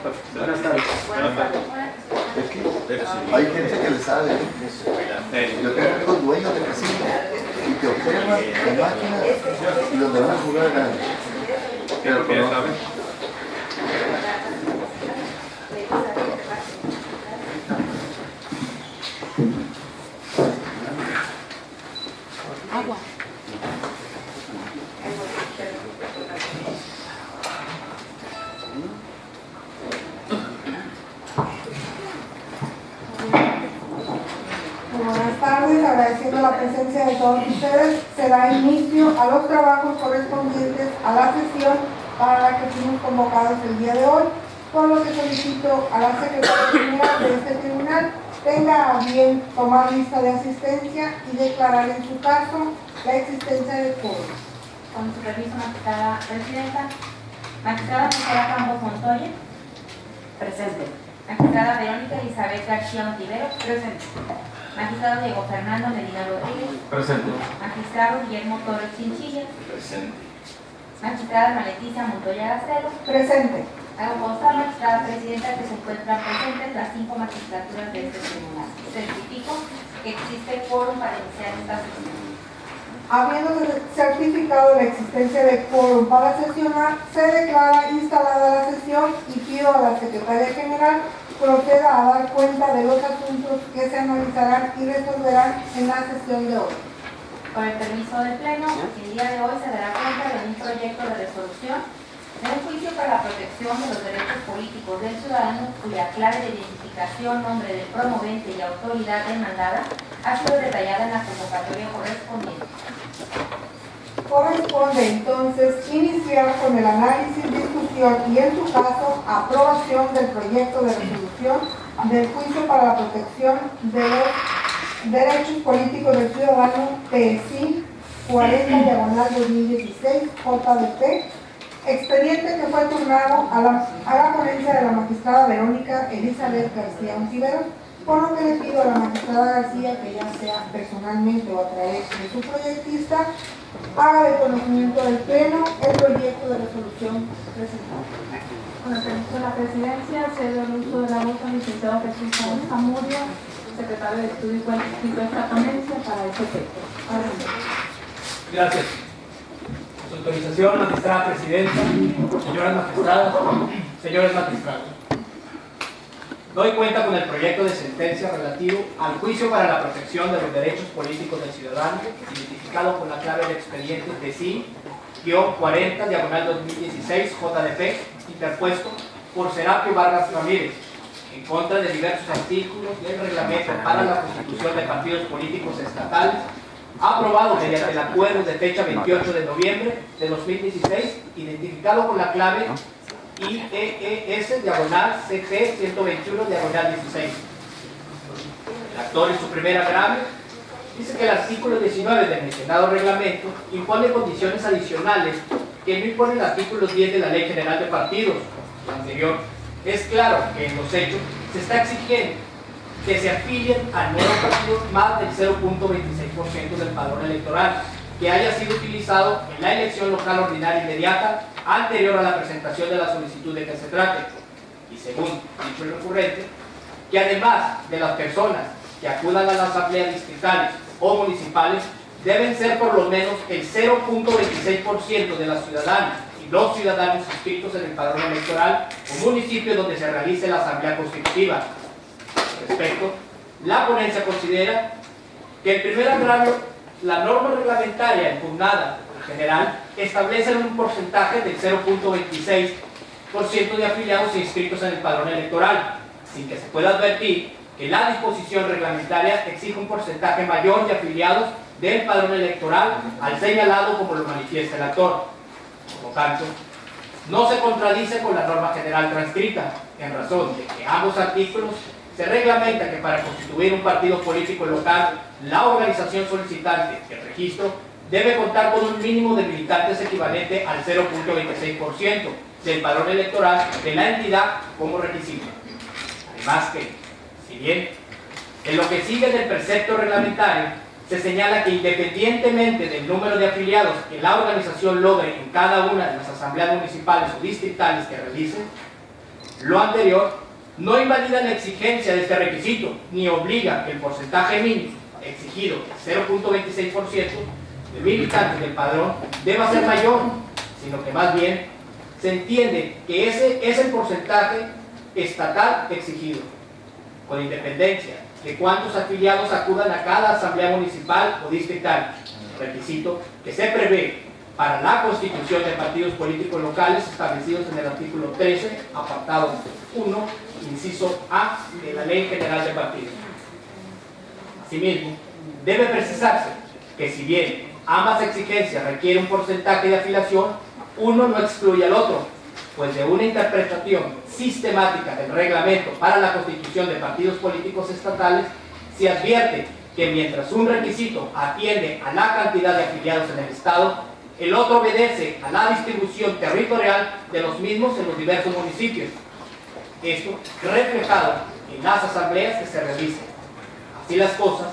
Buenas tardes. Buenas tardes. Es que hay gente que le sabe. Yo tengo amigos dueños de casino y que observan la máquina y donde van a jugar ganan. ¿Por qué saben? Agua. Buenas tardes, agradeciendo la presencia de todos ustedes, se da inicio a los trabajos correspondientes a la sesión para la que fuimos convocados el día de hoy, por lo que solicito a la Secretaría General de este tribunal tenga a bien tomar lista de asistencia y declarar en su caso la existencia de quórum. Con su permiso, magistrada presidenta. Magistrada José Campos Montoya. Presente. Magistrada Verónica Elizabeth García Ontiveros. Presente. Magistrado Diego Fernando Medina Rodríguez. Presente. Magistrado Guillermo Torres Chinchilla. Presente. Magistrada Maleticia Montoya Gacelo. Presente. Hago constar, magistrada presidenta, que se encuentran presentes las 5 magistraturas de este tribunal. Certifico que existe quórum para iniciar esta sesión. Habiendo certificado la existencia de quórum para sesionar, se declara instalada la sesión y pido a la Secretaria General proceda a dar cuenta de los asuntos que se analizarán y resolverán en la sesión de hoy. Con el permiso del Pleno, el día de hoy se dará cuenta de un proyecto de resolución de un juicio para la protección de los derechos políticos del ciudadano cuya clave de identificación, nombre del promovente y autoridad demandada ha sido detallada en la convocatoria correspondiente. Corresponde entonces iniciar con el análisis, discusión y, en su caso, aprobación del proyecto de resolución del juicio para la protección de los derechos políticos del ciudadano PSI 40/2016 JDP, expediente que fue turnado a la ponencia de la magistrada Verónica Elizabeth García Ontiveros, por lo que le pido a la magistrada García que ya sea personalmente o a través de su proyectista haga de conocimiento del Pleno el proyecto de resolución presentado. Con el permiso de la presidencia, cedo el uso de la voz al licenciado Jesús Zamudio, secretario de Estudio y Cualificación de esta ponencia para este efecto. Gracias. Su autorización, magistrada presidenta, señoras magistradas, señores magistrados. Doy cuenta con el proyecto de sentencia relativo al juicio para la protección de los derechos políticos del ciudadano, identificado con la clave de expediente TSI-40/2016 JDP, interpuesto por Serapio Vargas Ramírez, en contra de diversos artículos del reglamento para la constitución de partidos políticos estatales, aprobado mediante el acuerdo de fecha 28 de noviembre de 2016, identificado con la clave IEES/CT-121/16. El actor en su primer agravio dice que el artículo 19 del mencionado reglamento impone condiciones adicionales que no impone el artículo 10 de la Ley General de Partidos. Lo anterior es claro que en los hechos se está exigiendo que se afilien al nuevo partido más del 0.26% del padrón electoral que haya sido utilizado en la elección local ordinaria inmediata anterior a la presentación de la solicitud de que se trate. Y según dicho el recurrente, que además de las personas que acudan a las asambleas distritales o municipales, deben ser por lo menos el 0.26% de las ciudadanas y los ciudadanos inscritos en el padrón electoral o municipio donde se realice la asamblea constitutiva. Al respecto, la ponencia considera que el primer agravio, la norma reglamentaria impugnada en general, establece un porcentaje del 0.26% de afiliados inscritos en el padrón electoral, sin que se pueda advertir que la disposición reglamentaria exige un porcentaje mayor de afiliados del padrón electoral al señalado como lo manifiesta el actor. Por lo tanto, no se contradice con la norma general transcrita, en razón de que ambos artículos se reglamenta que para constituir un partido político local, la organización solicitante del registro debe contar con un mínimo de militantes equivalente al 0.26% del padrón electoral de la entidad como requisito. Además que, si bien en lo que sigue del precepto reglamentario se señala que independientemente del número de afiliados que la organización logre en cada una de las asambleas municipales o distritales que realice, Lo anterior no invalida la exigencia de este requisito, ni obliga que el porcentaje mínimo exigido, 0.26% de militantes del padrón, deba ser mayor, sino que más bien se entiende que ese es el porcentaje estatal exigido, con independencia de cuántos afiliados acudan a cada asamblea municipal o distrital, requisito que se prevé para la constitución de partidos políticos locales establecidos en el artículo 13, apartado 1, inciso A de la Ley General de Partidos. Asimismo, debe precisarse que si bien ambas exigencias requieren un porcentaje de afiliación, uno no excluye al otro, pues de una interpretación sistemática del reglamento para la constitución de partidos políticos estatales se advierte que mientras un requisito atiende a la cantidad de afiliados en el Estado, el otro obedece a la distribución territorial de los mismos en los diversos municipios. Esto reflejado en las asambleas que se realicen. Así las cosas,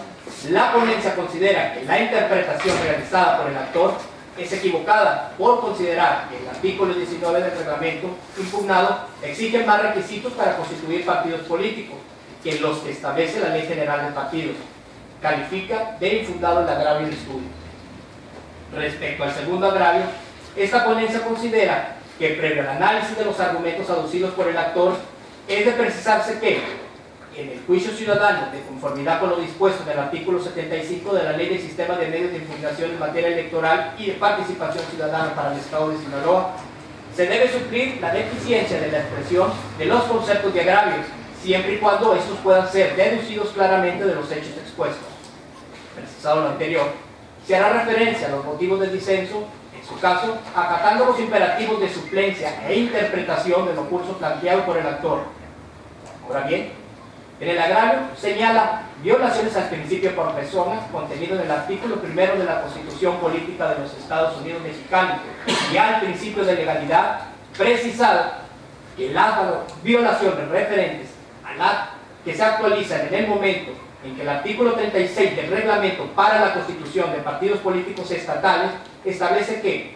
la ponencia considera que la interpretación realizada por el actor es equivocada por considerar que el artículo 19 del reglamento impugnado exige más requisitos para constituir partidos políticos que los que establece la Ley General de Partidos. Califica de infundado el agravio del estudio. Respecto al segundo agravio, esta ponencia considera que previo al análisis de los argumentos aducidos por el actor, es de precisarse que en el juicio ciudadano, de conformidad con lo dispuesto en el artículo 75 de la Ley del Sistema de Medios de Impugnación en materia electoral y de participación ciudadana para el Estado de Sinaloa, se debe suplir la deficiencia de la expresión de los conceptos de agravios, siempre y cuando estos puedan ser deducidos claramente de los hechos expuestos. Precisado lo anterior, se hará referencia a los motivos del disenso, en su caso, acatando los imperativos de suplencia e interpretación de los cursos planteados por el actor. Ahora bien, en el agravio señala violaciones al principio por personas contenido en el artículo 1 de la Constitución Política de los Estados Unidos Mexicanos y al principio de legalidad, precisado que las violaciones referentes a la que se actualizan en el momento en que el artículo 36 del reglamento para la constitución de partidos políticos estatales establece que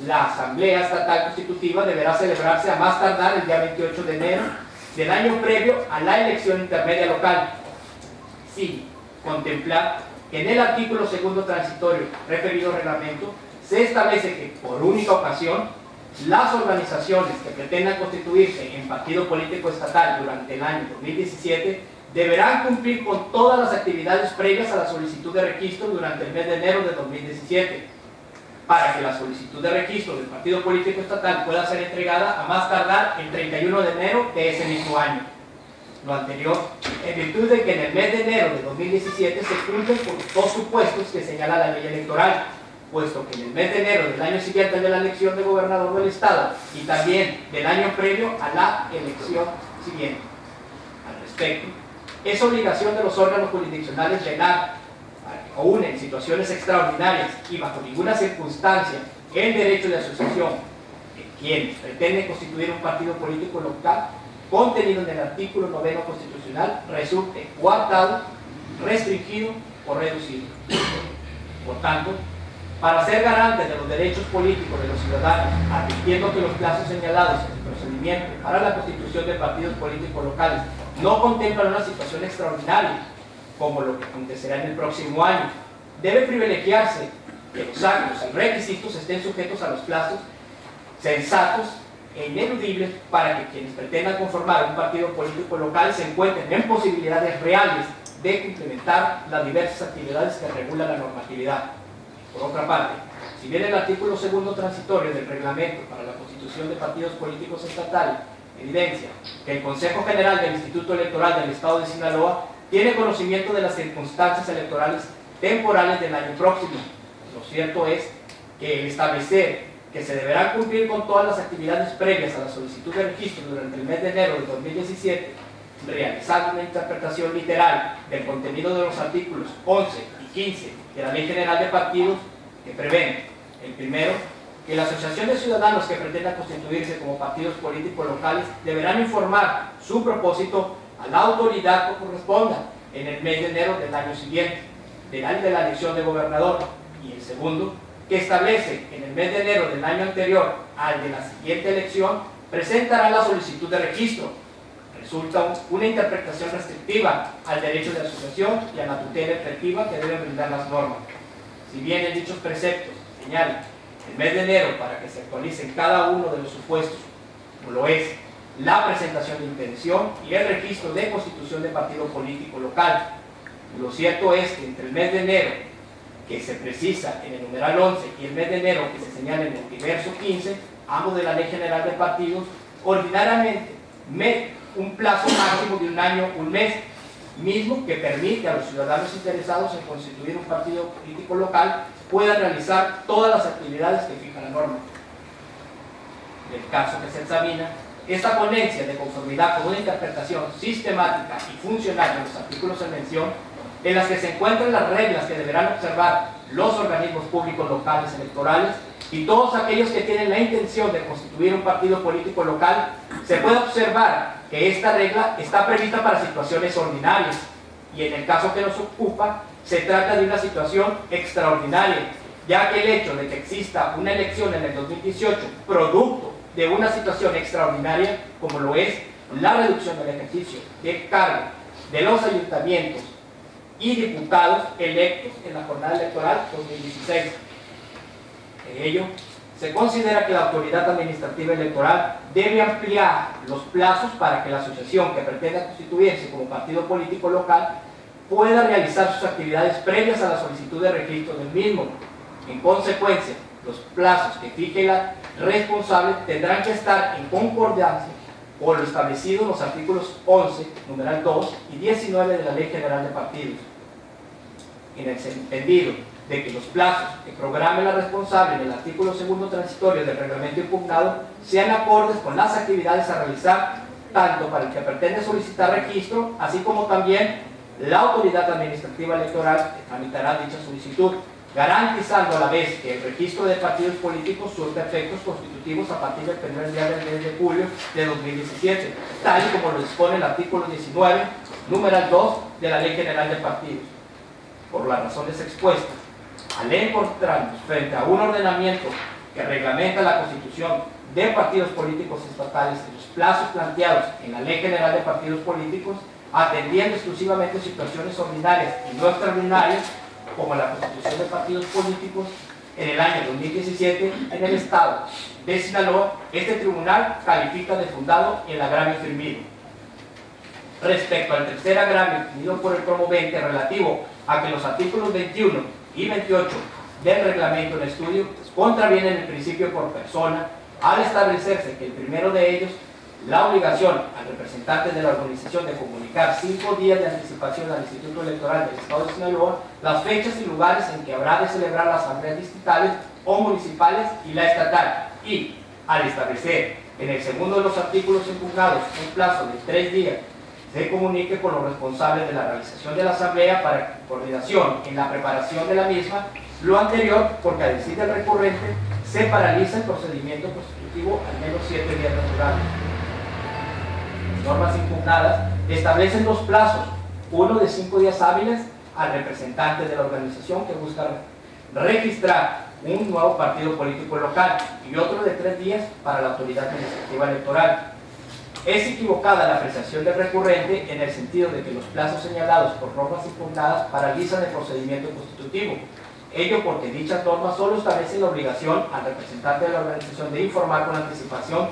la Asamblea Estatal Constitutiva deberá celebrarse a más tardar el día 28 de enero del año previo a la elección intermedia local, sin contemplar que en el artículo segundo transitorio referido al reglamento se establece que por única ocasión las organizaciones que pretendan constituirse en partido político estatal durante el año 2017 deberán cumplir con todas las actividades previas a la solicitud de registro durante el mes de enero de 2017, para que la solicitud de registro del partido político estatal pueda ser entregada a más tardar el 31 de enero de ese mismo año. Lo anterior, en virtud de que en el mes de enero de 2017 se cumplen con los dos supuestos que señala la ley electoral, puesto que en el mes de enero del año siguiente de la elección de gobernador del Estado y también del año previo a la elección siguiente. Al respecto, es obligación de los órganos jurisdiccionales velar, aún en situaciones extraordinarias y bajo ninguna circunstancia, el derecho de asociación de quienes pretenden constituir un partido político local, contenido en el artículo 9 constitucional, resulte coartado, restringido o reducido. Por tanto, para ser garantes de los derechos políticos de los ciudadanos, advirtiendo que los plazos señalados en el procedimiento para la constitución de partidos políticos locales no contemplan una situación extraordinaria, como lo que acontecerá en el próximo año, debe privilegiarse que los actos y requisitos estén sujetos a los plazos sensatos e ineludibles para que quienes pretendan conformar un partido político local se encuentren en posibilidades reales de complementar las diversas actividades que regula la normatividad. Por otra parte, si bien el artículo segundo transitorio del reglamento para la constitución de partidos políticos estatales evidencia que el Consejo General del Instituto Electoral del Estado de Sinaloa tiene conocimiento de las circunstancias electorales temporales del año próximo, lo cierto es que el establecer que se deberán cumplir con todas las actividades previas a la solicitud de registro durante el mes de enero de 2017, realizando una interpretación literal del contenido de los artículos 11 y 15 de la Ley General de Partidos, que prevén, el primero, que la asociación de ciudadanos que pretendan constituirse como partidos políticos locales deberán informar su propósito a la autoridad que corresponda en el mes de enero del año siguiente, del año de la elección de gobernador, y el segundo, que establece en el mes de enero del año anterior al de la siguiente elección presentará la solicitud de registro. Resulta una interpretación restrictiva al derecho de asociación y a la tutela efectiva que deben brindar las normas. Si bien en dichos preceptos señalan el mes de enero para que se actualicen cada uno de los supuestos, como lo es la presentación de intención y el registro de constitución de partido político local. Lo cierto es que entre el mes de enero, que se precisa en el numeral 11, y el mes de enero que se señala en el diverso 15, ambos de la Ley General de Partidos, ordinariamente un plazo máximo de un año, un mes, mismo que permite a los ciudadanos interesados en constituir un partido político local puedan realizar todas las actividades que fija la norma. En el caso que se examina, esta ponencia de conformidad con una interpretación sistemática y funcional de los artículos en mención, en las que se encuentran las reglas que deberán observar los organismos públicos locales electorales y todos aquellos que tienen la intención de constituir un partido político local, se puede observar que esta regla está prevista para situaciones ordinarias y en el caso que nos ocupa se trata de una situación extraordinaria, ya que el hecho de que exista una elección en el 2018 producto de una situación extraordinaria como lo es la reducción del ejercicio del cargo de los ayuntamientos y diputados electos en la jornada electoral 2016. De ello, se considera que la autoridad administrativa electoral debe ampliar los plazos para que la asociación que pretenda constituirse como partido político local pueda realizar sus actividades previas a la solicitud de registro del mismo. En consecuencia, los plazos que fije la responsable tendrán que estar en concordancia con lo establecido en los artículos 11, numeral 2 y 19 de la Ley General de Partidos, en el entendido de que los plazos que programe la responsable en el artículo 2 transitorio del reglamento impugnado sean acordes con las actividades a realizar tanto para el que pretende solicitar registro, así como también la autoridad administrativa electoral que tramitará dicha solicitud, garantizando a la vez que el registro de partidos políticos surta efectos constitutivos a partir del primer día del mes de julio de 2017, tal y como lo dispone el artículo 19, numeral 2 de la Ley General de Partidos. Por las razones expuestas, al encontrarnos frente a un ordenamiento que reglamenta la constitución de partidos políticos estatales en los plazos planteados en la Ley General de Partidos Políticos, atendiendo exclusivamente situaciones ordinarias y no extraordinarias, como la constitución de partidos políticos en el año 2017 en el estado de Sinaloa, este tribunal califica de fundado el agravio firmido. Respecto al tercer agravio tenido por el promovente relativo a que los artículos 21 y 28 del reglamento en estudio contravienen el principio por persona, al establecerse que el primero de ellos, la obligación al representante de la organización de comunicar 5 días de anticipación al Instituto Electoral del Estado de Sinaloa las fechas y lugares en que habrá de celebrar las asambleas distritales o municipales y la estatal, y al establecer en el segundo de los artículos impugnados un plazo de 3 días se comunique con los responsables de la realización de la asamblea para coordinación en la preparación de la misma, lo anterior porque al decir del recurrente se paraliza el procedimiento constitutivo al menos 7 días naturales. Normas impugnadas establecen 2 plazos, uno de 5 días hábiles al representante de la organización que busca registrar un nuevo partido político local y otro de 3 días para la autoridad administrativa electoral. Es equivocada la apreciación del recurrente en el sentido de que los plazos señalados por normas impugnadas paralizan el procedimiento constitutivo. Ello porque dichas normas solo establecen la obligación al representante de la organización de informar con anticipación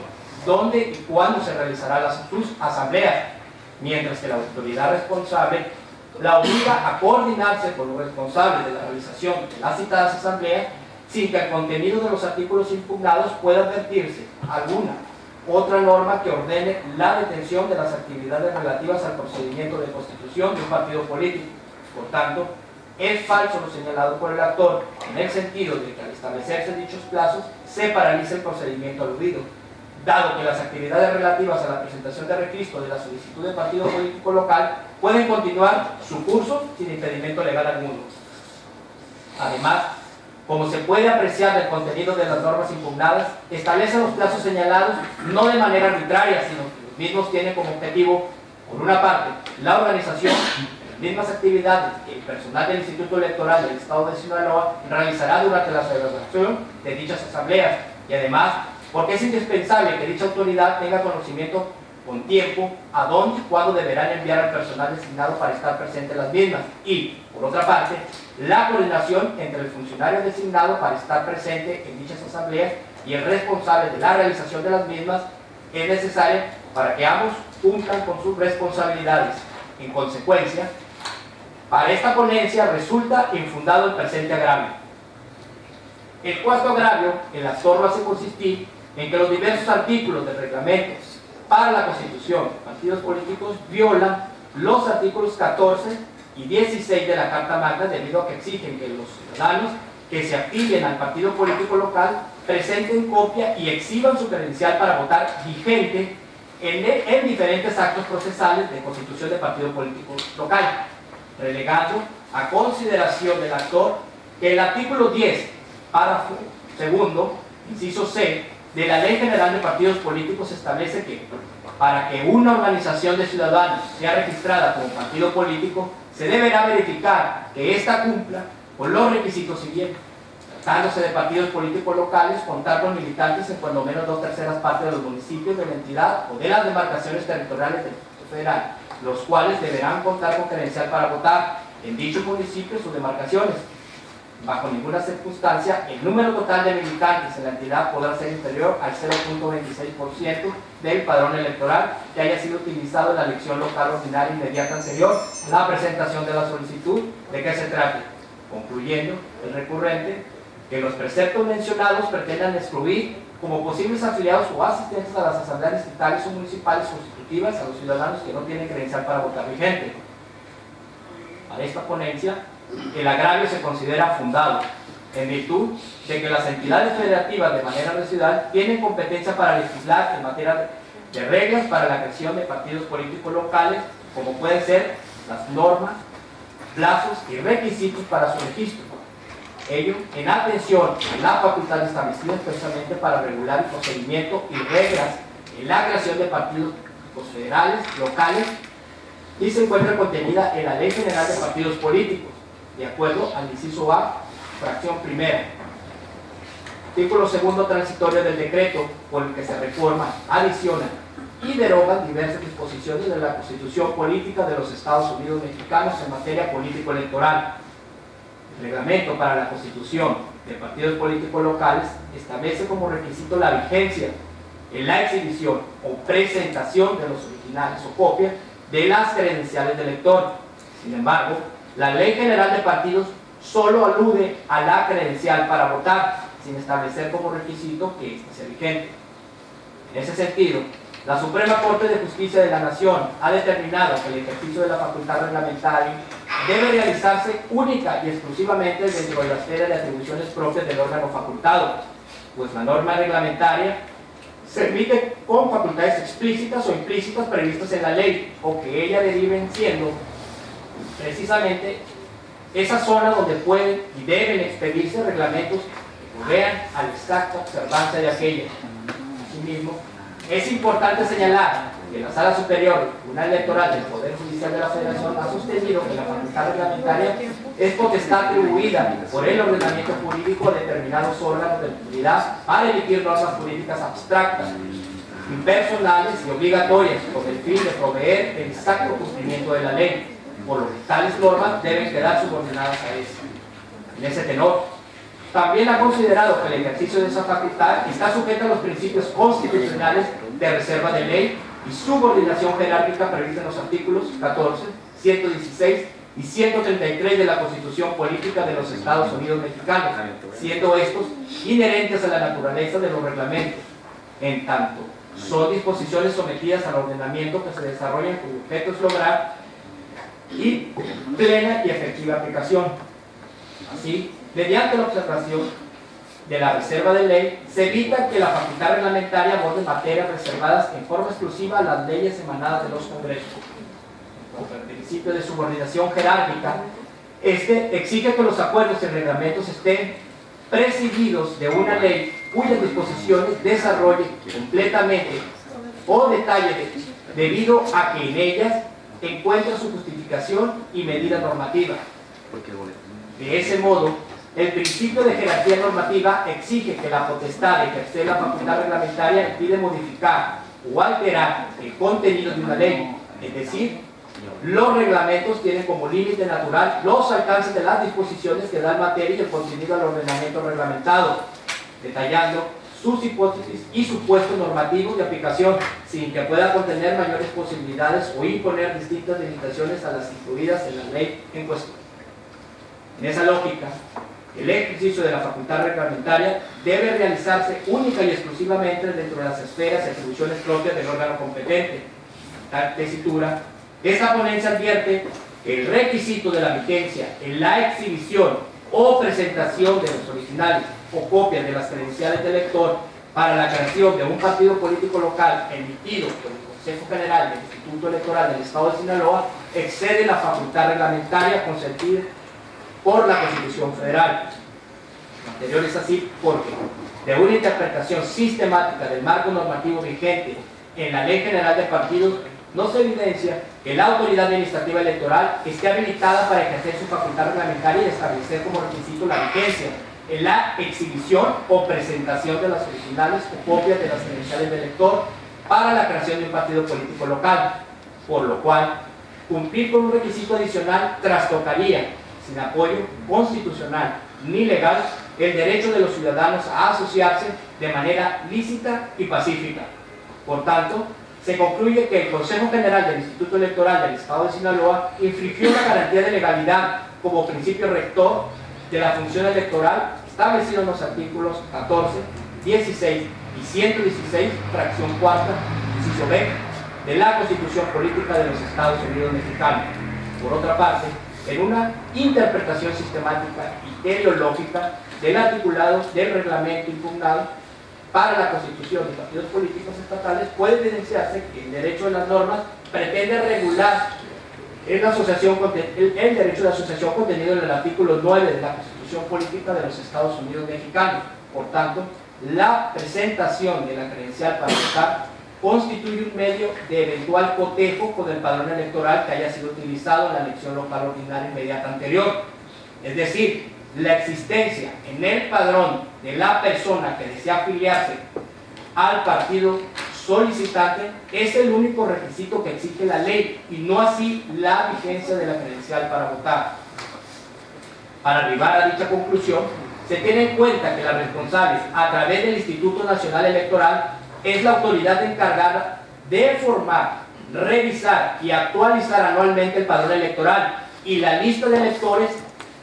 dónde y cuándo se realizarán sus asambleas, mientras que la autoridad responsable la obliga a coordinarse con los responsables de la realización de las citadas asambleas sin que el contenido de los artículos impugnados pueda advertirse alguna otra norma que ordene la detención de las actividades relativas al procedimiento de constitución de un partido político. Por tanto, es falso lo señalado por el actor en el sentido de que al establecerse dichos plazos se paraliza el procedimiento aludido, dado que las actividades relativas a la presentación de registro de la solicitud de partido político local pueden continuar su curso sin impedimento legal alguno. Además, como se puede apreciar del contenido de las normas impugnadas, establecen los plazos señalados no de manera arbitraria, sino que los mismos tienen como objetivo, por una parte, la organización de las mismas actividades que el personal del Instituto Electoral del Estado de Sinaloa realizará durante la celebración de dichas asambleas, y además porque es indispensable que dicha autoridad tenga conocimiento con tiempo a dónde y cuándo deberán enviar al personal designado para estar presente en las mismas, y, por otra parte, la coordinación entre el funcionario designado para estar presente en dichas asambleas y el responsable de la realización de las mismas es necesaria para que ambos cumplan con sus responsabilidades. En consecuencia, para esta ponencia resulta infundado el presente agravio. El cuarto agravio, el actor lo hace consistir en que los diversos artículos del reglamento para la Constitución, partidos políticos, violan los artículos 14 y 16 de la Carta Magna, debido a que exigen que los ciudadanos que se afilien al partido político local presenten copia y exhiban su credencial para votar vigente en diferentes actos procesales de constitución de partido político local, relegando a consideración del actor que el artículo 10, párrafo segundo, inciso C, de la Ley General de Partidos Políticos establece que para que una organización de ciudadanos sea registrada como partido político, se deberá verificar que ésta cumpla con los requisitos siguientes. Tratándose de partidos políticos locales, contar con militantes en cuando menos 2/3 partes de los municipios de la entidad o de las demarcaciones territoriales del Distrito Federal, los cuales deberán contar con credencial para votar en dichos municipios o demarcaciones. Bajo ninguna circunstancia, el número total de militantes en la entidad podrá ser inferior al 0.26% del padrón electoral que haya sido utilizado en la elección local ordinaria inmediata anterior a la presentación de la solicitud de que se trate, concluyendo el recurrente que los preceptos mencionados pretendan excluir como posibles afiliados o asistentes a las asambleas distritales o municipales constitutivas a los ciudadanos que no tienen credencial para votar vigente. Para esta ponencia, el agravio se considera fundado, en virtud de que las entidades federativas de manera residual tienen competencia para legislar en materia de reglas para la creación de partidos políticos locales, como pueden ser las normas, plazos y requisitos para su registro. Ello en atención a la facultad establecida expresamente para regular el procedimiento y reglas en la creación de partidos federales, locales, y se encuentra contenida en la Ley General de Partidos Políticos, de acuerdo al inciso A, fracción primera. Artículo segundo transitorio del decreto por el que se reforma, adiciona y derogan diversas disposiciones de la Constitución Política de los Estados Unidos Mexicanos en materia político-electoral. El reglamento para la constitución de partidos políticos locales establece como requisito la vigencia en la exhibición o presentación de los originales o copias de las credenciales del elector. Sin embargo, la Ley General de Partidos solo alude a la credencial para votar, sin establecer como requisito que ésta sea vigente. En ese sentido, la Suprema Corte de Justicia de la Nación ha determinado que el ejercicio de la facultad reglamentaria debe realizarse única y exclusivamente dentro de la esfera de atribuciones propias del órgano facultado, pues la norma reglamentaria se emite con facultades explícitas o implícitas previstas en la ley, o que ella deriven siendo precisamente esa zona donde pueden y deben expedirse reglamentos que provean a la exacta observancia de aquella. Asimismo, es importante señalar que la Sala Superior del Tribunal Electoral del Poder Judicial de la Federación ha sostenido que la facultad reglamentaria es potestad atribuida por el ordenamiento jurídico a determinados órganos de la autoridad para emitir normas jurídicas abstractas, impersonales y obligatorias, con el fin de proveer el exacto cumplimiento de la ley, por lo que tales normas deben quedar subordinadas a esta. En ese tenor, también ha considerado que el ejercicio de esa facultad está sujeto a los principios constitucionales de reserva de ley y subordinación jerárquica prevista en los artículos 14, 116 y 133 de la Constitución Política de los Estados Unidos Mexicanos, siendo estos inherentes a la naturaleza de los reglamentos, en tanto son disposiciones sometidas al ordenamiento que se desarrollan cuyo objeto es lograr y plena y efectiva aplicación. Así, mediante la observación de la reserva de ley, se evita que la facultad reglamentaria aborde materias reservadas en forma exclusiva a las leyes emanadas de los congresos. Con el principio de subordinación jerárquica, este exige que los acuerdos y reglamentos estén presididos de una ley cuyas disposiciones desarrolle completamente o detalle debido a que en ellas encuentra su justificación y medida normativa. De ese modo, El principio de jerarquía normativa exige que la potestad de ejercer la facultad reglamentaria impide modificar o alterar el contenido de una ley, es decir, los reglamentos tienen como límite natural los alcances de las disposiciones que dan materia y el contenido al ordenamiento reglamentado, detallando sus hipótesis y supuestos normativos de aplicación, sin que pueda contener mayores posibilidades o imponer distintas limitaciones a las incluidas en la ley en cuestión. En esa lógica, el ejercicio de la facultad reglamentaria debe realizarse única y exclusivamente dentro de las esferas y atribuciones propias del órgano competente. En tal tesitura, esta ponencia advierte que el requisito de la vigencia en la exhibición o presentación de los originales o copias de las credenciales del elector para la creación de un partido político local emitido por el Consejo General del Instituto Electoral del Estado de Sinaloa excede la facultad reglamentaria concedida por la Constitución Federal. Lo anterior es así porque, de una interpretación sistemática del marco normativo vigente en la Ley General de Partidos, no se evidencia que la autoridad administrativa electoral esté habilitada para ejercer su facultad reglamentaria y establecer como requisito la vigencia en la exhibición o presentación de las originales o copias de las credenciales del elector para la creación de un partido político local, por lo cual cumplir con un requisito adicional trastocaría, sin apoyo constitucional ni legal, el derecho de los ciudadanos a asociarse de manera lícita y pacífica. Por tanto, se concluye que el Consejo General del Instituto Electoral del Estado de Sinaloa infringió la garantía de legalidad como principio rector de la función electoral establecido en los artículos 14, 16 y 116, fracción cuarta, inciso B, de la Constitución Política de los Estados Unidos Mexicanos. Por otra parte, en una interpretación sistemática y teleológica del articulado del reglamento impugnado para la constitución de partidos políticos estatales, puede evidenciarse que el derecho de las normas pretende regular el derecho de asociación contenido en el artículo 9 de la Constitución Política de los Estados Unidos Mexicanos. Por tanto, la presentación de la credencial para votar constituye un medio de eventual cotejo con el padrón electoral que haya sido utilizado en la elección local ordinaria inmediata anterior. Es decir, la existencia en el padrón de la persona que desea afiliarse al partido solicitante es el único requisito que exige la ley y no así la vigencia de la credencial para votar. Para arribar a dicha conclusión, se tiene en cuenta que las responsables, a través del Instituto Nacional Electoral, es la autoridad encargada de formar, revisar y actualizar anualmente el padrón electoral y la lista de electores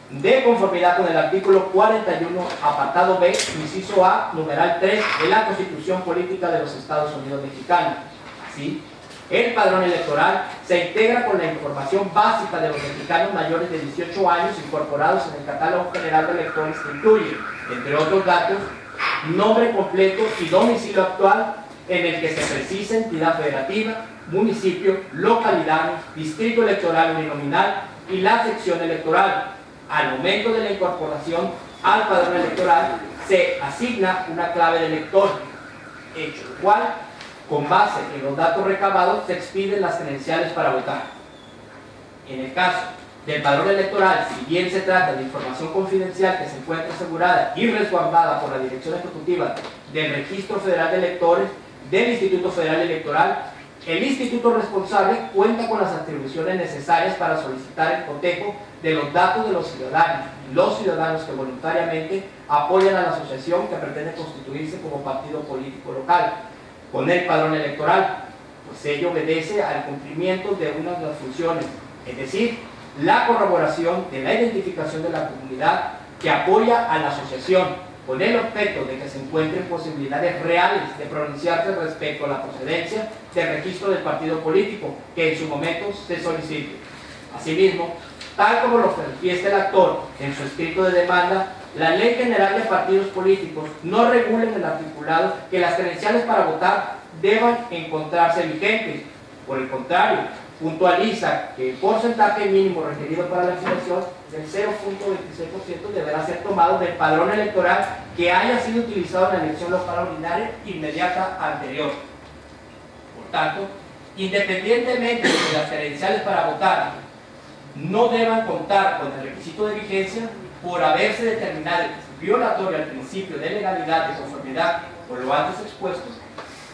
de conformidad con el artículo 41, apartado B, inciso A, numeral 3 de la Constitución Política de los Estados Unidos Mexicanos. Así, el padrón electoral se integra con la información básica de los mexicanos mayores de 18 años incorporados en el catálogo general de electores que incluye, entre otros datos, nombre completo y domicilio actual en el que se precisa entidad federativa, municipio, localidad, distrito electoral uninominal y la sección electoral. Al momento de la incorporación al padrón electoral se asigna una clave de elector, hecho el cual, con base en los datos recabados, se expiden las credenciales para votar. En el caso del padrón electoral, si bien se trata de información confidencial que se encuentra asegurada y resguardada por la Dirección Ejecutiva del Registro Federal de Electores del Instituto Federal Electoral, el instituto responsable cuenta con las atribuciones necesarias para solicitar el cotejo de los datos de los ciudadanos que voluntariamente apoyan a la asociación que pretende constituirse como partido político local con el padrón electoral, pues ello obedece al cumplimiento de una de las funciones, es decir, la corroboración de la identificación de la comunidad que apoya a la asociación, con el objeto de que se encuentren posibilidades reales de pronunciarse respecto a la procedencia del registro del partido político que en su momento se solicite. Asimismo, tal como lo manifiesta el actor en su escrito de demanda, la Ley General de Partidos Políticos no regula en el articulado que las credenciales para votar deban encontrarse vigentes. Por el contrario, puntualiza que el porcentaje mínimo requerido para la afiliación del 0.26% deberá ser tomado del padrón electoral que haya sido utilizado en la elección local ordinaria inmediata anterior. Por tanto, independientemente de que las credenciales para votar no deban contar con el requisito de vigencia, por haberse determinado violatorio al principio de legalidad, de conformidad con lo antes expuesto,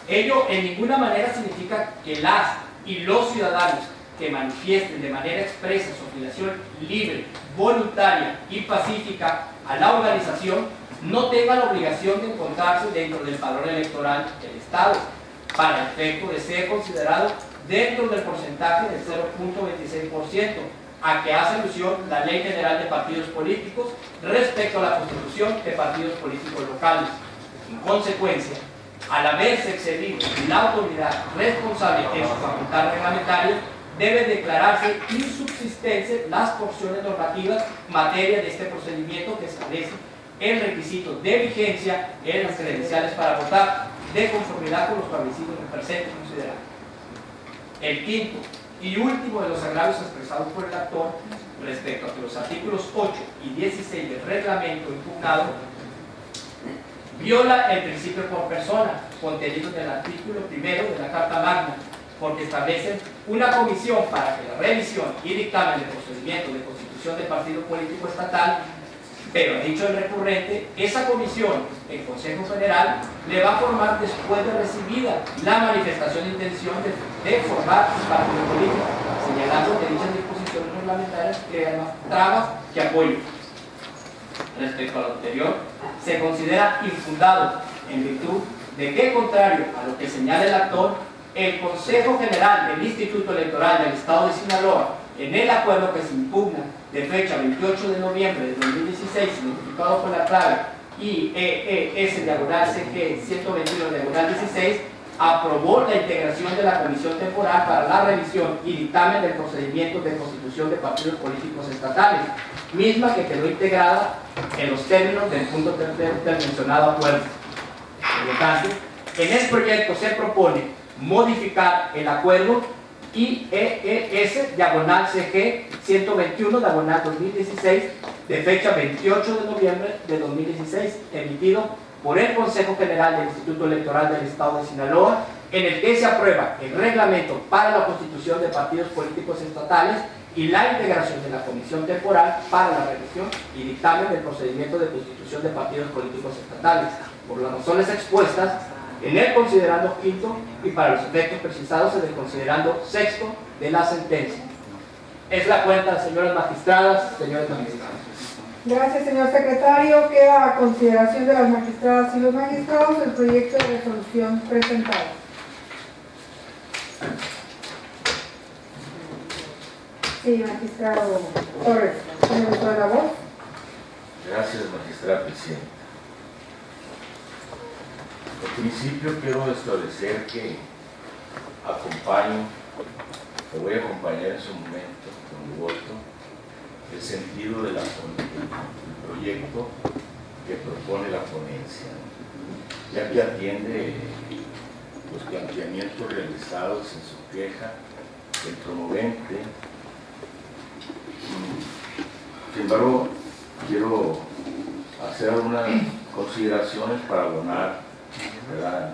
ello en ninguna manera significa que las y los ciudadanos que manifiesten de manera expresa su afiliación libre, voluntaria y pacífica a la organización no tengan la obligación de encontrarse dentro del padrón electoral del Estado para efecto de ser considerado dentro del porcentaje del 0.26% a que hace alusión la Ley General de Partidos Políticos respecto a la constitución de partidos políticos locales. En consecuencia, al haberse excedido la autoridad responsable en su facultad reglamentaria, deben declararse insubsistentes las porciones normativas materia de este procedimiento que establece el requisito de vigencia en las credenciales para votar, de conformidad con los establecidos en el presente considerado. El quinto y último de los agravios expresados por el actor respecto a que los artículos 8 y 16 del reglamento impugnado viola el principio por persona contenido en el artículo primero de la Carta Magna, porque establecen una comisión para que la revisión y dictamen del procedimiento de constitución de partido político estatal, pero dicho el recurrente, esa comisión, el Consejo Federal, le va a formar después de recibida la manifestación de intención de formar un partido político, señalando que dichas disposiciones reglamentarias crean más trabas que apoyo. Respecto a lo anterior, se considera infundado en virtud de que, contrario a lo que señala el actor, el Consejo General del Instituto Electoral del Estado de Sinaloa, en el acuerdo que se impugna de fecha 28 de noviembre de 2016, identificado por la clave IEES-CG 121-16, aprobó la integración de la Comisión Temporal para la revisión y dictamen del procedimiento de constitución de partidos políticos estatales, misma que quedó integrada en los términos del punto tercero del mencionado acuerdo. Por lo tanto, en el proyecto se propone modificar el acuerdo IEES-CG 121-2016 de fecha 28 de noviembre de 2016, emitido por el Consejo General del Instituto Electoral del Estado de Sinaloa, en el que se aprueba el reglamento para la constitución de partidos políticos estatales y la integración de la Comisión Temporal para la revisión y dictamen del procedimiento de constitución de partidos políticos estatales. Por las razones expuestas en el considerando quinto y para los efectos precisados en el considerando sexto de la sentencia. Es la cuenta, señoras magistradas, señores magistrados. Gracias, señor secretario. Queda a consideración de las magistradas y los magistrados el proyecto de resolución presentado. Sí, magistrado Torres, ¿tiene uso de la voz? Gracias, magistrada presidenta. En principio quiero establecer que voy a acompañar en su momento con mi voto el sentido del proyecto que propone la ponencia, ya que atiende los planteamientos realizados en su queja del promovente. Sin embargo, quiero hacer algunas consideraciones para abonar, ¿verdad?,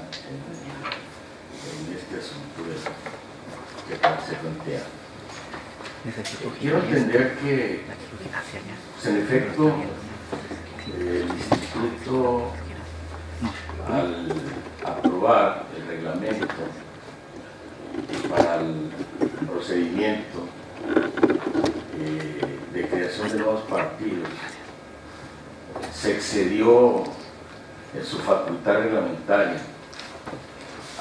en este asunto que se plantea. Quiero entender que, pues, en efecto, el Instituto, al aprobar el reglamento para el procedimiento de creación de nuevos partidos, se excedió en su facultad reglamentaria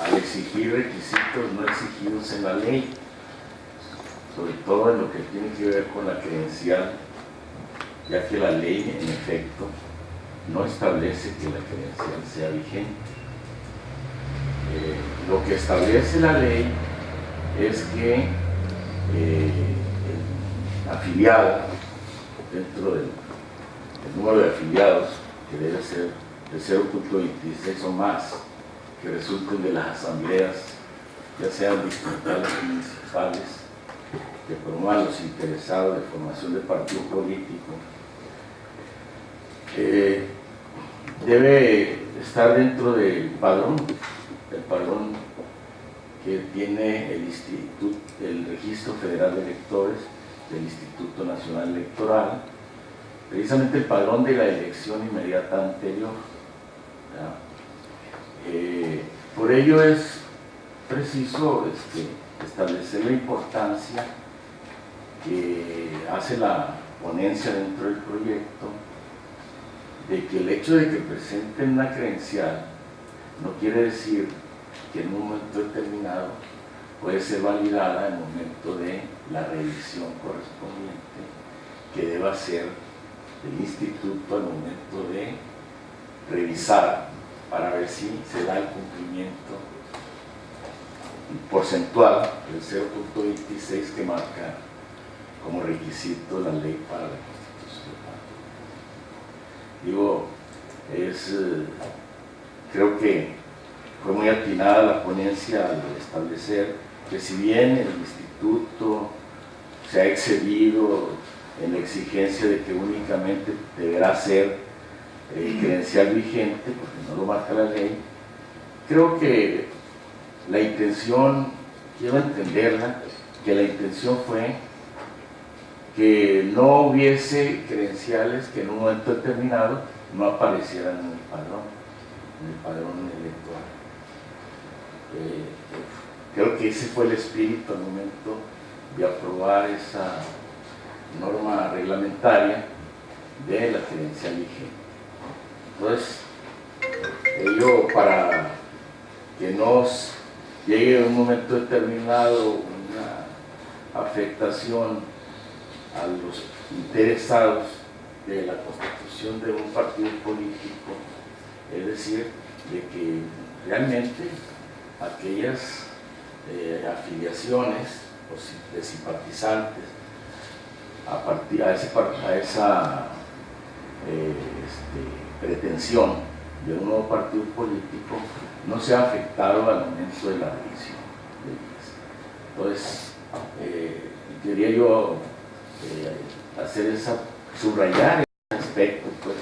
al exigir requisitos no exigidos en la ley, sobre todo en lo que tiene que ver con la credencial, ya que la ley en efecto no establece que la credencial sea vigente. Lo que establece la ley es que el afiliado, dentro del número de afiliados, que debe ser de 0.26 o más, que resulten de las asambleas, ya sean distritales o municipales, que promuevan los interesados de formación de partido político, debe estar dentro del padrón que tiene el Registro Federal de Electores del Instituto Nacional Electoral, precisamente el padrón de la elección inmediata anterior. Por ello es preciso establecer la importancia que hace la ponencia dentro del proyecto de que el hecho de que presenten una credencial no quiere decir que en un momento determinado puede ser validada en el momento de la revisión correspondiente que deba hacer el instituto al momento de revisar para ver si se da el cumplimiento porcentual del 0.26 que marca como requisito la ley para la Constitución. Digo, creo que fue muy atinada la ponencia al establecer que si bien el instituto se ha excedido en la exigencia de que únicamente deberá ser credencial vigente, porque no lo marca la ley, creo que la intención, quiero entenderla, que la intención fue que no hubiese credenciales que en un momento determinado no aparecieran en el padrón electoral. Creo que ese fue el espíritu al momento de aprobar esa norma reglamentaria de la credencial vigente. Entonces, ello para que nos llegue en un momento determinado una afectación a los interesados de la constitución de un partido político, es decir, de que realmente aquellas afiliaciones o de simpatizantes a esa pretensión de un nuevo partido político no se ha afectado al momento de la revisión del IES. Entonces, quería yo subrayar ese aspecto, pues,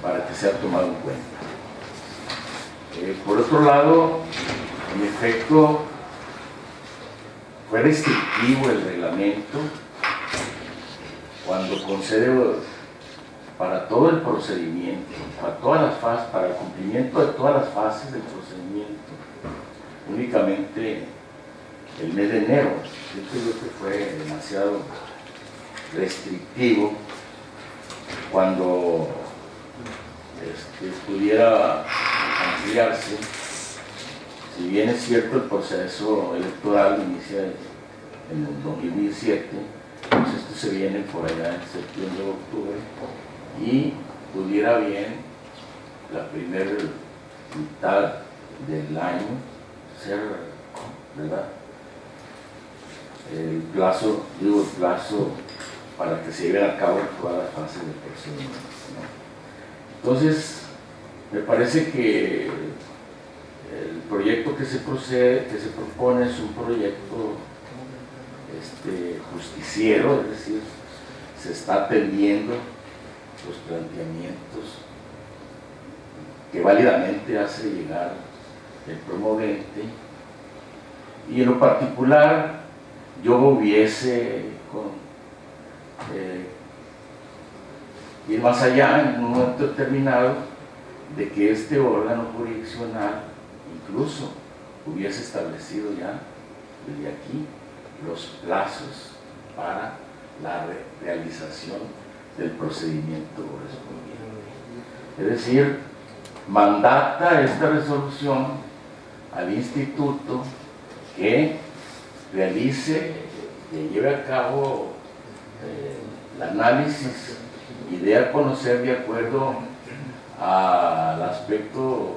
para que sea tomado en cuenta. Por otro lado, en efecto, fue restrictivo el reglamento cuando concede para todo el procedimiento, para todas las fases, para el cumplimiento de todas las fases del procedimiento, únicamente el mes de enero. Yo creo que fue demasiado restrictivo cuando pudiera ampliarse. Si bien es cierto el proceso electoral inicia en el 2017, pues esto se viene por allá en septiembre o octubre, y pudiera bien la primera mitad del año ser, ¿verdad?, el plazo para que se lleven a cabo todas las fases del procedimiento, ¿no? Entonces, me parece que el proyecto que se propone es un proyecto justiciero, es decir, se está atendiendo los planteamientos que válidamente hace llegar el promovente, y en lo particular yo hubiese ir más allá en un momento determinado de que este órgano jurisdiccional incluso hubiese establecido ya desde aquí los plazos para la realización del procedimiento correspondiente. Es decir, mandata esta resolución al instituto que realice, que lleve a cabo el análisis y dé a conocer de acuerdo al aspecto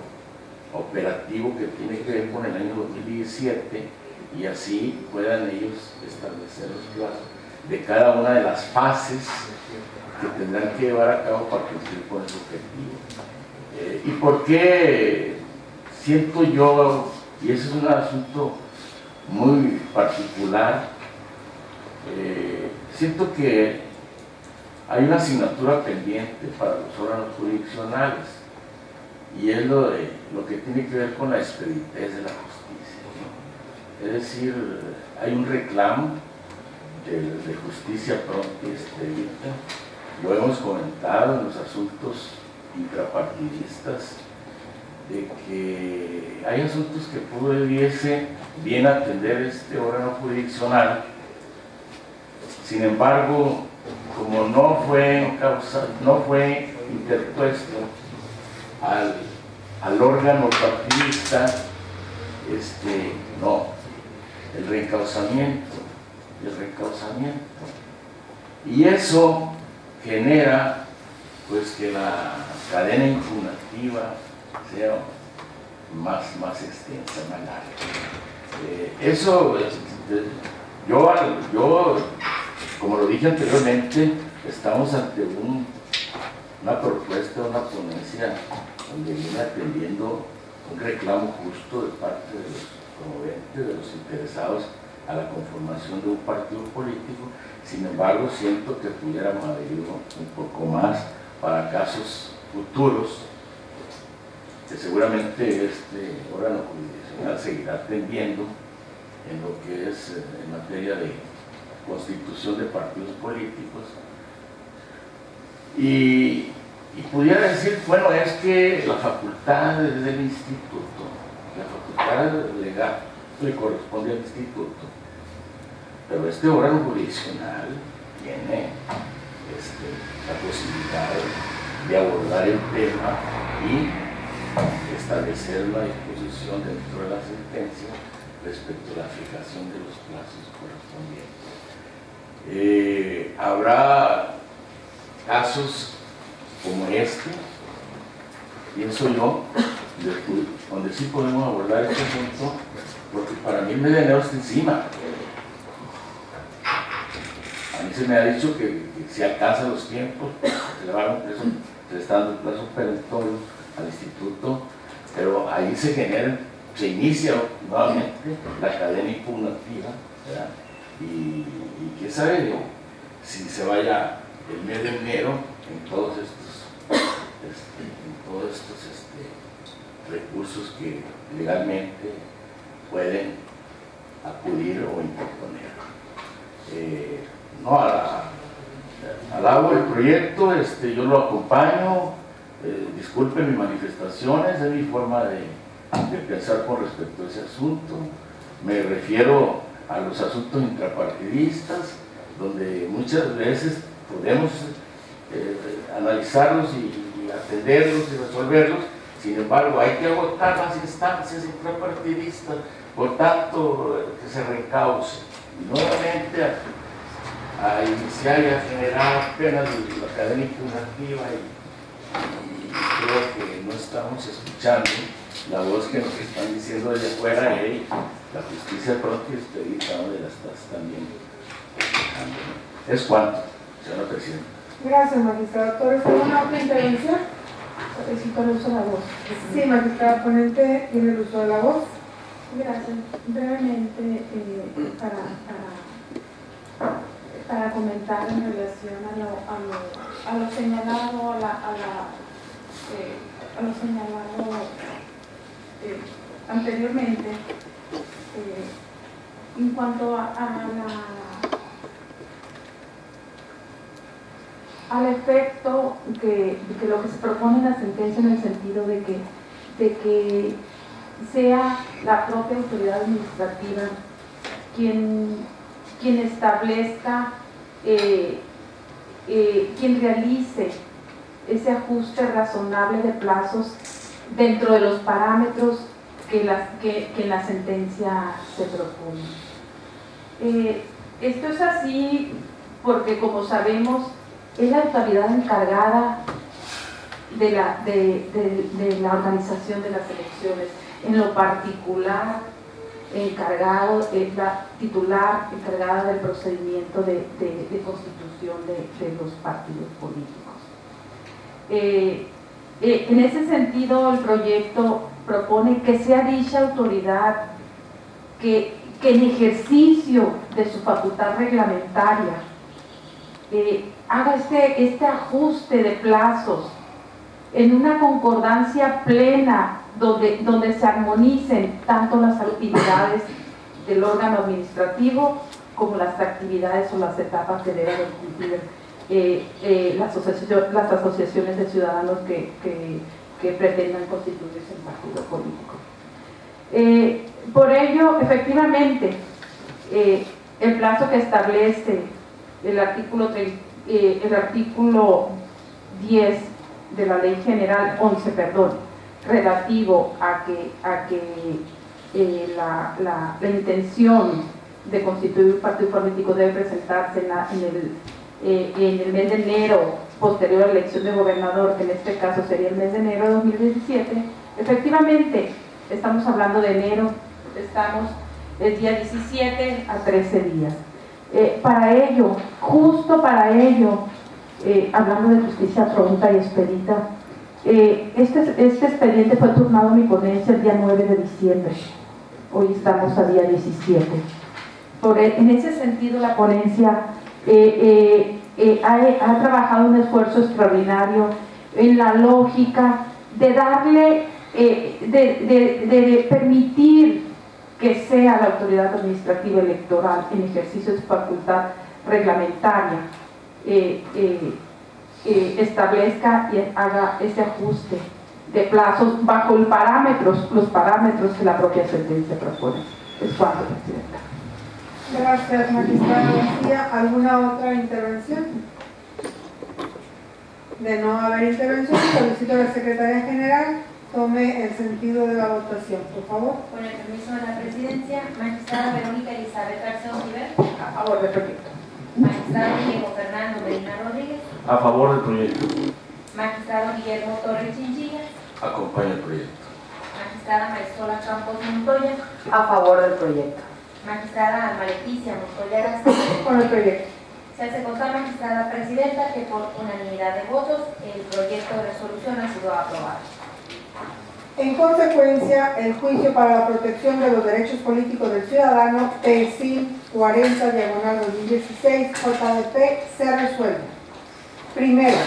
operativo que tiene que ver con el año 2017, y así puedan ellos establecer los plazos de cada una de las fases que tendrán que llevar a cabo para cumplir con ese objetivo. ¿Y por qué siento yo, y ese es un asunto muy particular, siento que hay una asignatura pendiente para los órganos jurisdiccionales, y es lo que tiene que ver con la expeditez de la justicia, ¿no? Es decir, hay un reclamo de justicia pronta y expedita, lo hemos comentado en los asuntos intrapartidistas, de que hay asuntos que pudiese bien atender este órgano jurisdiccional. Sin embargo, como no fue interpuesto al órgano partidista, el reencauzamiento. Y eso genera pues que la cadena impugnativa sea más extensa, más larga. Yo, como lo dije anteriormente, estamos ante una propuesta, una ponencia donde viene atendiendo un reclamo justo de parte de los promoventes, de los interesados a la conformación de un partido político. Sin embargo, siento que pudiera haber ido un poco más para casos futuros, que seguramente este órgano jurisdiccional seguirá atendiendo en lo que es en materia de constitución de partidos políticos. Y pudiera decir, bueno, es que la facultad es del instituto, la facultad legal le corresponde al instituto, pero este órgano jurisdiccional tiene la posibilidad de abordar el tema y establecer una disposición dentro de la sentencia respecto a la fijación de los plazos correspondientes. Habrá casos como este, pienso yo, donde sí podemos abordar este asunto, porque para mí el mes de enero está encima. A mí se me ha dicho que si alcanza los tiempos, se le va a dar un plazo, se le está dando un plazo perentorio al instituto, pero ahí se inicia nuevamente la cadena impugnativa, ¿verdad? Y quién sabe si se vaya el mes de enero en todos estos recursos que legalmente pueden acudir o interponer. Alabo el proyecto, yo lo acompaño, disculpen mis manifestaciones, es mi forma de pensar con respecto a ese asunto. Me refiero a los asuntos intrapartidistas, donde muchas veces podemos analizarlos y atenderlos y resolverlos. Sin embargo, hay que agotar las instancias intrapartidistas, por tanto, que se reencauce. Y nuevamente a iniciar y a generar apenas la cadena impugnativa y creo que no estamos escuchando la voz que nos están diciendo desde afuera, y la justicia pronto y expedita, donde la estás también escuchando. Es cuanto, señora presidenta. Gracias, magistrado Torres. ¿Alguna otra intervención? Solicito el uso de la voz. Sí, magistrado ponente, tiene el uso de la voz. Gracias. Brevemente, para comentar en relación a lo señalado, anteriormente, en cuanto al efecto que lo que se propone en la sentencia, en el sentido de que sea la propia autoridad administrativa quien establezca, quien realice ese ajuste razonable de plazos dentro de los parámetros que en la sentencia se propone. Esto es así porque, como sabemos, es la autoridad encargada de la organización de las elecciones. En lo particular, es la titular encargada del procedimiento de constitución de los partidos políticos. En ese sentido, el proyecto propone que sea dicha autoridad que en ejercicio de su facultad reglamentaria haga este ajuste de plazos en una concordancia plena, donde se armonicen tanto las actividades del órgano administrativo como las actividades o las etapas que debe de cumplir las asociaciones de ciudadanos que pretendan constituirse en partido político. Por ello, efectivamente, el plazo que establece el artículo 10 de la Ley General 11, relativo a que la intención de constituir un partido político debe presentarse en el mes de enero posterior a la elección de gobernador, que en este caso sería el mes de enero de 2017. Efectivamente, estamos hablando de enero, estamos el día 17 a 13 días. Para ello, justo para ello, hablando de justicia pronta y expedita, este expediente fue turnado a mi ponencia el día 9 de diciembre. Hoy estamos a día 17. En ese sentido, la ponencia ha trabajado un esfuerzo extraordinario en la lógica de darle, de permitir que sea la autoridad administrativa electoral en ejercicio de su facultad reglamentaria establezca y haga ese ajuste de plazos bajo los parámetros que la propia sentencia propone. Es cuanto, Presidenta. Gracias, magistrada García. ¿Alguna otra intervención? De no haber intervención, solicito a la Secretaría General tome el sentido de la votación, por favor. Con el permiso de la Presidencia, magistrada Verónica Elizabeth Arceo Nivel. A favor del proyecto. Magistrado Diego Fernando Medina Rodríguez. A favor del proyecto. Magistrado Guillermo Torres Chinchilla. Acompaña el proyecto. Magistrada Marisola Campos Montoya. A favor del proyecto. Magistrada Alma Leticia Montoya García. Con el proyecto. Se hace constar, magistrada presidenta, que por unanimidad de votos el proyecto de resolución ha sido aprobado. En consecuencia, el juicio para la protección de los derechos políticos del ciudadano, PSIL 40/2016, JDP, se resuelve. Primero,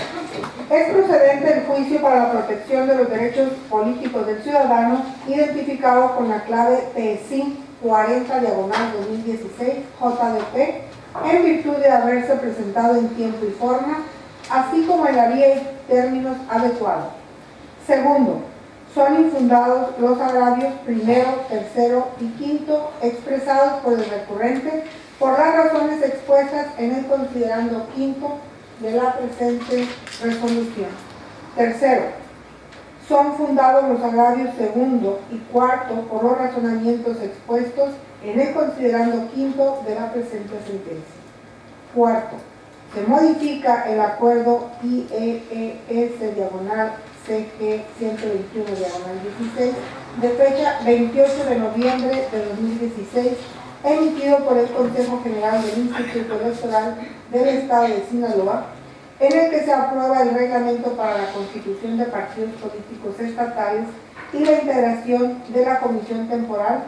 es procedente el juicio para la protección de los derechos políticos del ciudadano, identificado con la clave PSIL 40/2016, JDP, en virtud de haberse presentado en tiempo y forma, así como en la vía y términos adecuados. Segundo, son infundados los agravios primero, tercero y quinto expresados por el recurrente por las razones expuestas en el considerando quinto de la presente resolución. Tercero, son fundados los agravios segundo y cuarto por los razonamientos expuestos en el considerando quinto de la presente sentencia. Cuarto, se modifica el acuerdo IEES/CG 121/16 de fecha 28 de noviembre de 2016, emitido por el Consejo General del Instituto Electoral del Estado de Sinaloa, en el que se aprueba el reglamento para la constitución de partidos políticos estatales y la integración de la Comisión Temporal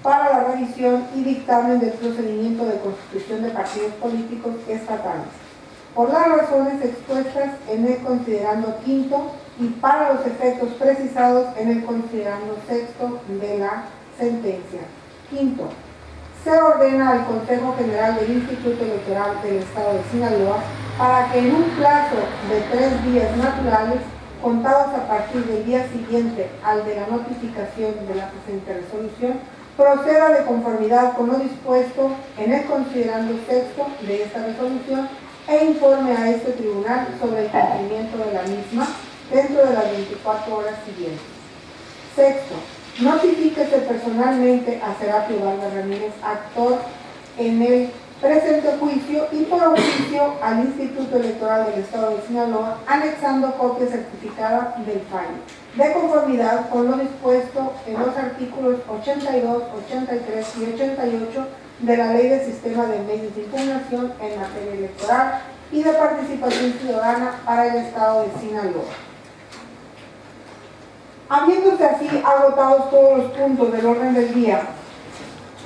para la revisión y dictamen del procedimiento de constitución de partidos políticos estatales, por las razones expuestas en el considerando quinto y para los efectos precisados en el considerando sexto de la sentencia. Quinto, se ordena al Consejo General del Instituto Electoral del Estado de Sinaloa para que en un plazo de 3 días naturales, contados a partir del día siguiente al de la notificación de la presente resolución, proceda de conformidad con lo dispuesto en el considerando sexto de esta resolución e informe a este tribunal sobre el cumplimiento de la misma dentro de las 24 horas siguientes. Sexto, notifíquese personalmente a Serapio Vargas Ramírez, actor en el presente juicio, y por oficio al Instituto Electoral del Estado de Sinaloa, anexando copia certificada del fallo, de conformidad con lo dispuesto en los artículos 82, 83 y 88 de la Ley del Sistema de Medios de Impugnación en materia electoral y de participación ciudadana para el Estado de Sinaloa. Habiéndose así agotados todos los puntos del orden del día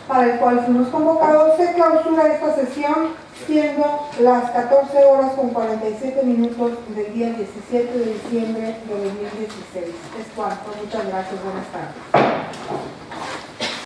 para el cual fuimos convocados, se clausura esta sesión, siendo las 14 horas con 47 minutos del día 17 de diciembre de 2016. Es cuanto. Muchas gracias. Buenas tardes.